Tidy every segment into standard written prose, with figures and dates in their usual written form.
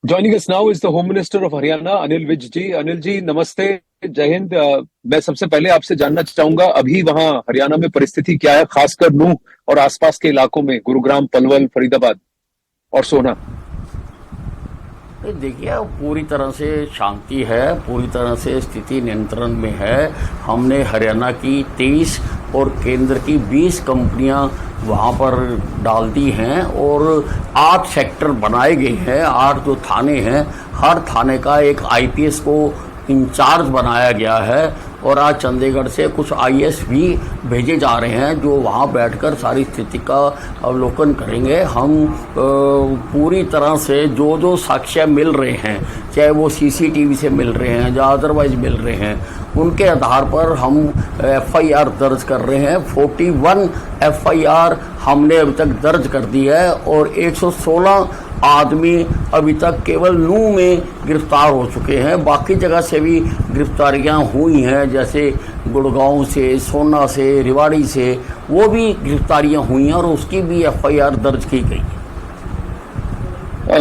Joining us now is the Home Minister of Haryana, Anil Vij जी। अनिल जी नमस्ते, जय हिंद। मैं सबसे पहले आपसे जानना चाहूंगा अभी वहां हरियाणा में परिस्थिति क्या है, खासकर नूह और आसपास के इलाकों में, गुरुग्राम, पलवल, फरीदाबाद और सोना। देखिए, अब पूरी तरह से शांति है, पूरी तरह से स्थिति नियंत्रण में है। हमने हरियाणा की 23 और केंद्र की 20 कंपनियां वहां पर डाल दी हैं और 8 सेक्टर बनाए गए हैं, 8 जो थाने हैं, हर थाने का एक आईपीएस को इंचार्ज बनाया गया है। और आज चंडीगढ़ से कुछ आईएएस भी भेजे जा रहे हैं जो वहां बैठकर सारी स्थिति का अवलोकन करेंगे। हम पूरी तरह से जो जो साक्ष्य मिल रहे हैं, चाहे वो सीसीटीवी से मिल रहे हैं या अदरवाइज मिल रहे हैं, उनके आधार पर हम एफआईआर दर्ज कर रहे हैं। 41 एफआईआर हमने अभी तक दर्ज कर दी है और 116 आदमी अभी तक केवल नूह में गिरफ्तार हो चुके हैं। बाकी जगह से भी गिरफ्तारियां हुई हैं, जैसे गुड़गांव से, सोना से, रेवाड़ी से, वो भी गिरफ्तारियां हुई हैं और उसकी भी एफआईआर दर्ज की गई है।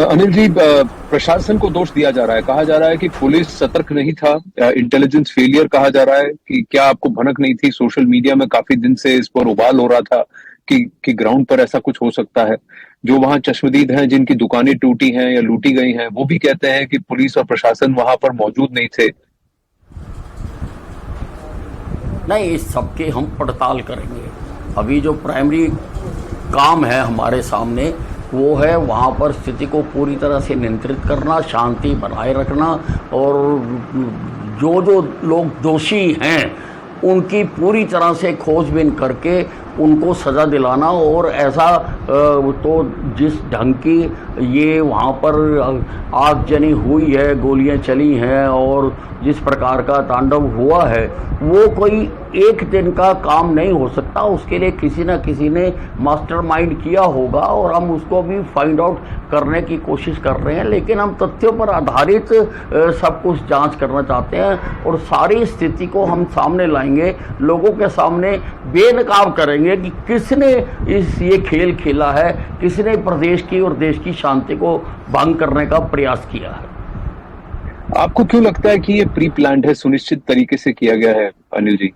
अनिल जी, प्रशासन को दोष दिया जा रहा है, कहा जा रहा है कि पुलिस सतर्क नहीं था, इंटेलिजेंस फेलियर कहा जा रहा है। कि क्या आपको भनक नहीं थी? सोशल मीडिया में काफी दिन से इस पर उबाल हो रहा था कि ग्राउंड पर ऐसा कुछ हो सकता है। जो वहां चश्मदीद हैं, जिनकी दुकानें टूटी हैं या लूटी गई हैं, वो भी कहते हैं कि पुलिस और प्रशासन वहां पर मौजूद नहीं थे। नहीं, इस सबके हम पड़ताल करेंगे। अभी जो प्राइमरी काम है हमारे सामने वो है वहाँ पर स्थिति को पूरी तरह से नियंत्रित करना, शांति बनाए रखना और जो जो लोग दोषी हैं उनकी पूरी तरह से खोजबीन करके उनको सज़ा दिलाना। और ऐसा तो जिस ढंग की ये वहाँ पर आगजनी हुई है, गोलियां चली हैं और जिस प्रकार का तांडव हुआ है, वो कोई एक दिन का काम नहीं हो सकता। उसके लिए किसी न किसी ने मास्टरमाइंड किया होगा और हम उसको भी फाइंड आउट करने की कोशिश कर रहे हैं। लेकिन हम तथ्यों पर आधारित सब कुछ जांच करना चाहते हैं और सारी स्थिति को हम सामने लाएंगे, लोगों के सामने बेनकाब करेंगे कि किसने ये खेल खेला है, किसने प्रदेश की और देश की शांति को भंग करने का प्रयास किया है। आपको क्यों लगता है कि ये प्री प्लान्ड है, सुनिश्चित तरीके से किया गया है अनिल जी?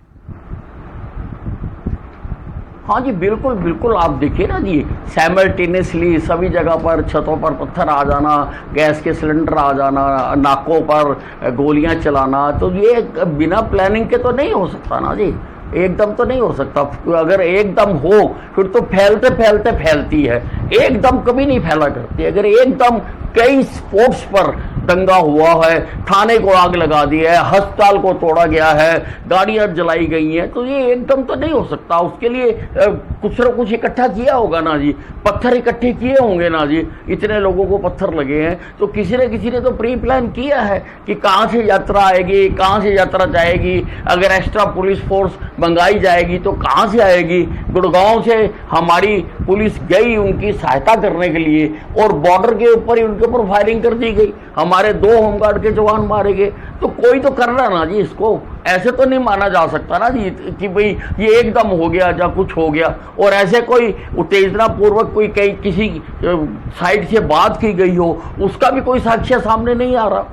हाँ जी, बिल्कुल बिल्कुल। आप देखिए ना जी, साइमल्टेनियसली सभी जगह पर छतों पर पत्थर आ जाना, गैस के सिलेंडर आ जाना, नाकों पर गोलियां चलाना, तो ये बिना प्लानिंग के तो नहीं हो सकता ना जी। एकदम तो नहीं हो सकता। अगर एकदम हो फिर तो फैलते फैलते फैलती है, एकदम कभी नहीं फैला करती। अगर एकदम कई स्पॉट्स पर दंगा हुआ है, थाने को आग लगा दी है, अस्पताल को तोड़ा गया है, गाड़ियां जलाई गई हैं, तो ये एकदम तो नहीं हो सकता। उसके लिए कुछ न कुछ इकट्ठा किया होगा ना जी, पत्थर इकट्ठे किए होंगे ना जी। इतने लोगों को पत्थर लगे हैं तो किसी न किसी ने तो प्री प्लान किया है कि कहाँ से यात्रा आएगी, कहाँ से यात्रा जाएगी, अगर एक्स्ट्रा पुलिस फोर्स मंगाई जाएगी तो कहाँ से आएगी। गुड़गांव से हमारी पुलिस गई उनकी सहायता करने के लिए और बॉर्डर के ऊपर ही उनके ऊपर फायरिंग कर दी गई, हमारे 2 होमगार्ड के जवान मारे गए। तो कोई तो कर रहा ना जी, इसको ऐसे तो नहीं माना जा सकता ना जी कि भाई ये एकदम हो गया या कुछ हो गया। और ऐसे कोई उत्तेजना पूर्वक कोई कहीं किसी साइड से बात की गई हो, उसका भी कोई साक्ष्य सामने नहीं आ रहा।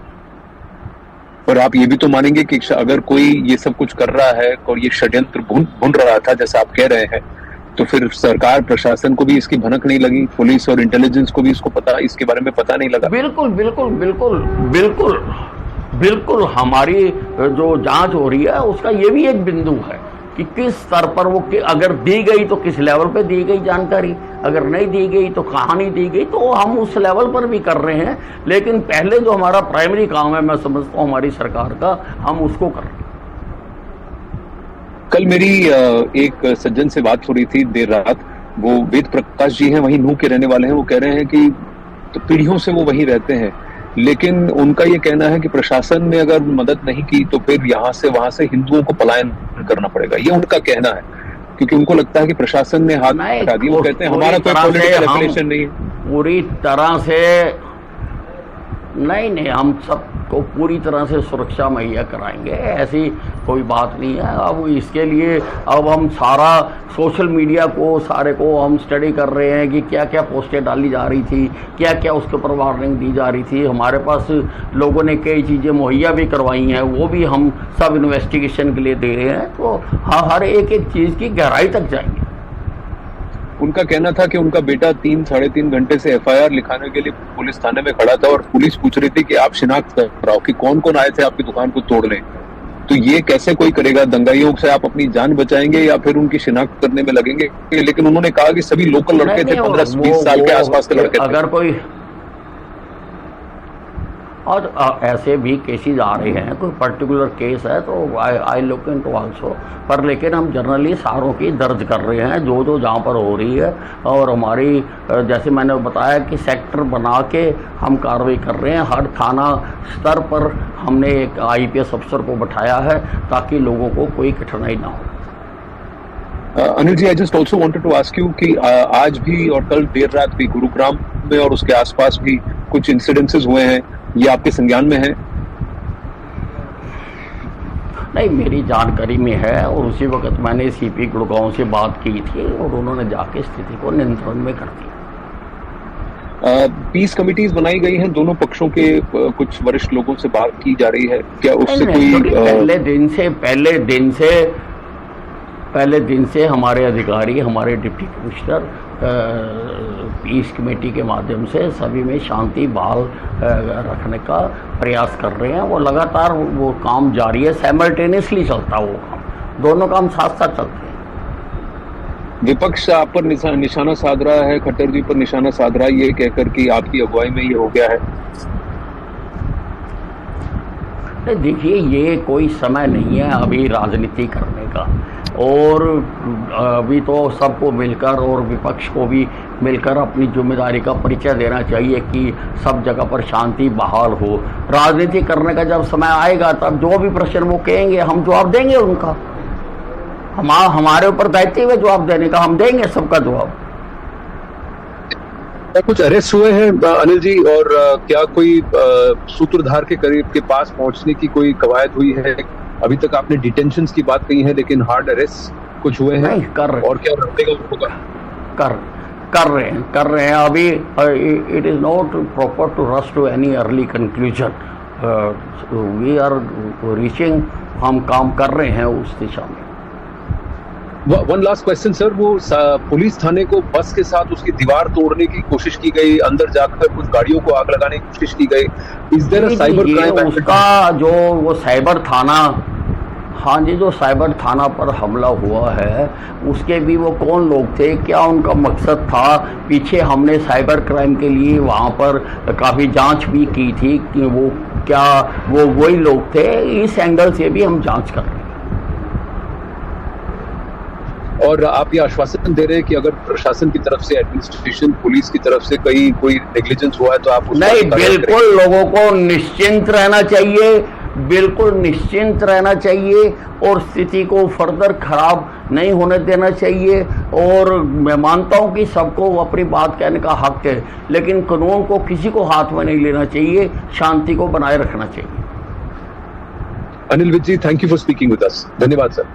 और आप ये भी तो मानेंगे कि अगर कोई ये सब कुछ कर रहा है और ये षड्यंत्र भुन रहा था जैसा आप कह रहे हैं, तो फिर सरकार प्रशासन को भी इसकी भनक नहीं लगी, पुलिस और इंटेलिजेंस को भी इसके बारे में पता नहीं लगा? बिल्कुल बिल्कुल बिल्कुल बिल्कुल बिल्कुल। हमारी जो जांच हो रही है उसका ये भी एक बिंदु है कि किस स्तर पर वो, अगर दी गई तो किस लेवल पे दी गई जानकारी, अगर नहीं दी गई तो कहाँ नहीं दी गई, तो हम उस लेवल पर भी कर रहे हैं। लेकिन पहले जो हमारा प्राइमरी काम है, मैं समझता हूँ हमारी सरकार का, हम उसको कर रहे हैं। कल मेरी एक सज्जन से बात हो रही थी देर रात। वो वेद प्रकाश जी हैं, वहीं नूह के रहने वाले हैं। वो कह रहे हैं कि तो पीढ़ियों से वो वहीं रहते हैं, लेकिन उनका ये कहना है कि प्रशासन ने अगर मदद नहीं की तो फिर वहां से हिंदुओं को पलायन करना पड़ेगा। ये उनका कहना है, क्योंकि उनको लगता है कि प्रशासन ने हाथ हटा दिया। वो कहते हैं हमारा कोई पॉलिटिकल एफिलिएशन नहीं है। पूरी तरह से नहीं नहीं, हम सबको पूरी तरह से सुरक्षा मुहैया कराएंगे, ऐसी कोई बात नहीं है। अब इसके लिए अब हम सारा सोशल मीडिया को सारे को हम स्टडी कर रहे हैं कि क्या क्या पोस्टें डाली जा रही थी, क्या क्या उसके ऊपर वार्निंग दी जा रही थी। हमारे पास लोगों ने कई चीज़ें मुहैया भी करवाई हैं, वो भी हम सब इन्वेस्टिगेशन के लिए दे रहे हैं। तो हर एक एक चीज़ की गहराई तक जाएंगे। उनका कहना था कि उनका बेटा 3-3.5 घंटे से एफआईआर लिखाने के लिए पुलिस थाने में खड़ा था और पुलिस पूछ रही थी कि आप शिनाख्त कराओ कि कौन कौन आए थे आपकी दुकान को तोड़ने। तो ये कैसे कोई करेगा? दंगाइयों से आप अपनी जान बचाएंगे या फिर उनकी शिनाख्त करने में लगेंगे? लेकिन उन्होंने कहा कि सभी लोकल लड़के थे, 15-20 साल के आसपास के लड़के थे। अगर कोई और ऐसे भी केसेस आ रहे हैं, कोई पर्टिकुलर केस है तो आई लुक इनटू आल्सो, पर लेकिन हम जनरली सारों की दर्ज कर रहे हैं जो जहाँ पर हो रही है। और हमारी जैसे मैंने बताया कि सेक्टर बना के हम कार्रवाई कर रहे हैं। हर थाना स्तर पर हमने एक आईपीएस अफसर को बैठाया है ताकि लोगों को कोई कठिनाई ना हो। Anil ji, I just also wanted to ask you कि आज भी और कल देर रात भी गुरुग्राम में और उसके आसपास भी कुछ इंसिडेंसेस हुए हैं, ये आपके संज्ञान में है? नहीं, मेरी जानकारी में है और उसी वक्त मैंने सीपी गुड़गांव से बात की थी और उन्होंने जाके स्थिति को नियंत्रण में कर दिया। पीस कमिटीज बनाई गई हैं, दोनों पक्षों के कुछ वरिष्ठ लोगों से बात की जा रही है, क्या उससे कोई पहले दिन से हमारे अधिकारी, हमारे डिप्टी कमिश्नर पीस कमेटी के माध्यम से सभी में शांति बहाल रखने का प्रयास कर रहे हैं। वो लगातार वो काम जारी है, साइमल्टेनियसली चलता है वो काम, दोनों काम साथ साथ चलते हैं। विपक्ष आप पर निशाना साध रहा है, खट्टर जी पर निशाना साध रहा है, ये कहकर कि आपकी अगुवाई में ये हो गया है। देखिए, ये कोई समय नहीं है अभी राजनीति करने का, और अभी तो सबको मिलकर और विपक्ष को भी मिलकर अपनी जिम्मेदारी का परिचय देना चाहिए कि सब जगह पर शांति बहाल हो। राजनीति करने का जब समय आएगा तब जो भी प्रश्न वो कहेंगे हम जवाब देंगे उनका। हमारे ऊपर दायित्व है जवाब देने का, हम देंगे सबका जवाब। कुछ अरेस्ट हुए हैं अनिल जी, और क्या कोई सूत्रधार के करीब के पास पहुंचने की कोई कवायद हुई है? अभी तक आपने डिटेंशंस की बात कही है, लेकिन हार्ड अरेस्ट कुछ हुए हैं? नहीं, कर रहे, और क्या होगा? कर रहे हैं अभी। It is not proper to rush to any early conclusion. We are reaching, हम काम कर रहे हैं उस दिशा में। वन लास्ट क्वेश्चन सर, वो पुलिस थाने को बस के साथ उसकी दीवार तोड़ने की कोशिश की गई, अंदर जाकर कुछ गाड़ियों को आग लगाने की कोशिश की गई। Is there a cyber crime? उसका जो वो साइबर थाना, हाँ जी, जो साइबर थाना पर हमला हुआ है उसके भी वो कौन लोग थे, क्या उनका मकसद था, पीछे हमने साइबर क्राइम के लिए वहाँ पर काफ़ी जांच भी की थी कि वो क्या वो वही लोग थे। इस एंगल से भी हम जांच कर रहे हैं। और आप ये आश्वासन दे रहे हैं कि अगर प्रशासन की तरफ से, एडमिनिस्ट्रेशन, पुलिस की तरफ से कोई नेग्लिजेंस हुआ है तो आप नहीं, बिल्कुल लोगों को निश्चिंत रहना चाहिए, बिल्कुल निश्चिंत रहना चाहिए और स्थिति को फर्दर खराब नहीं होने देना चाहिए। और मैं मानता हूं कि सबको अपनी बात कहने का हक है, लेकिन कानून को किसी को हाथ में नहीं लेना चाहिए, शांति को बनाए रखना चाहिए। Anil Vij ji, thank you for speaking with us. धन्यवाद सर।